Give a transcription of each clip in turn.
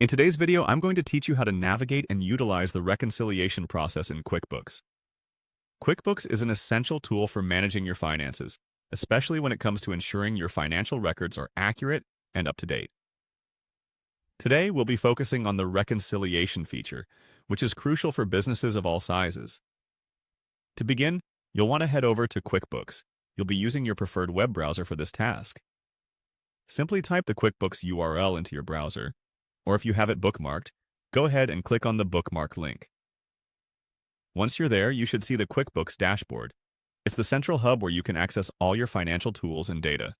In today's video, I'm going to teach you how to navigate and utilize the reconciliation process in QuickBooks. QuickBooks is an essential tool for managing your finances, especially when it comes to ensuring your financial records are accurate and up to date. Today, we'll be focusing on the reconciliation feature, which is crucial for businesses of all sizes. To begin, you'll want to head over to QuickBooks. You'll be using your preferred web browser for this task. Simply type the QuickBooks URL into your browser, or if you have it bookmarked, go ahead and click on the bookmark link. Once you're there, you should see the QuickBooks dashboard. It's the central hub where you can access all your financial tools and data.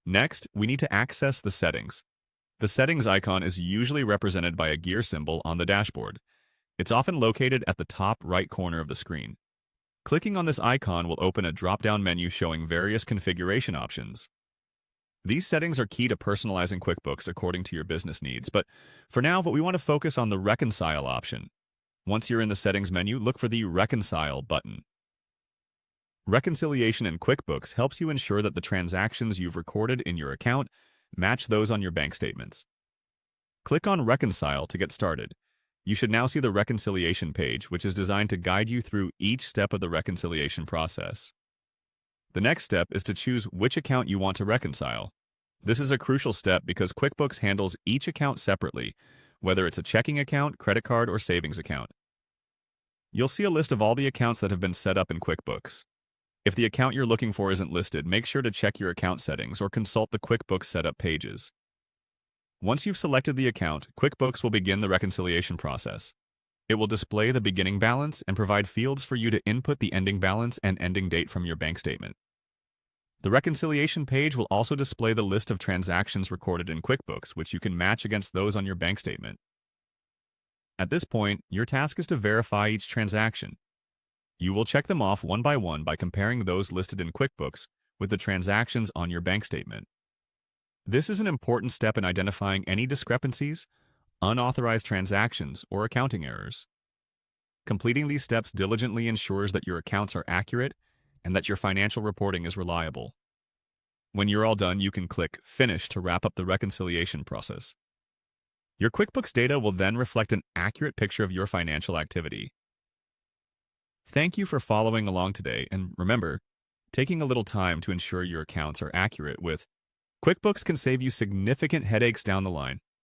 Next, we need to access the settings. The settings icon is usually represented by a gear symbol on the dashboard. It's often located at the top right corner of the screen. Clicking on this icon will open a drop-down menu showing various configuration options. These settings are key to personalizing QuickBooks according to your business needs, but for now, we want to focus on the Reconcile option. Once you're in the settings menu, look for the Reconcile button. Reconciliation in QuickBooks helps you ensure that the transactions you've recorded in your account match those on your bank statements. Click on Reconcile to get started. You should now see the reconciliation page, which is designed to guide you through each step of the reconciliation process. The next step is to choose which account you want to reconcile. This is a crucial step because QuickBooks handles each account separately, whether it's a checking account, credit card, or savings account. You'll see a list of all the accounts that have been set up in QuickBooks. If the account you're looking for isn't listed, make sure to check your account settings or consult the QuickBooks setup pages. Once you've selected the account, QuickBooks will begin the reconciliation process. It will display the beginning balance and provide fields for you to input the ending balance and ending date from your bank statement. The reconciliation page will also display the list of transactions recorded in QuickBooks, which you can match against those on your bank statement. At this point, your task is to verify each transaction. You will check them off one by comparing those listed in QuickBooks with the transactions on your bank statement. This is an important step in identifying any discrepancies, unauthorized transactions, or accounting errors. Completing these steps diligently ensures that your accounts are accurate and that your financial reporting is reliable. When you're all done, you can click Finish to wrap up the reconciliation process. Your QuickBooks data will then reflect an accurate picture of your financial activity. Thank you for following along today, and remember, taking a little time to ensure your accounts are accurate with QuickBooks can save you significant headaches down the line.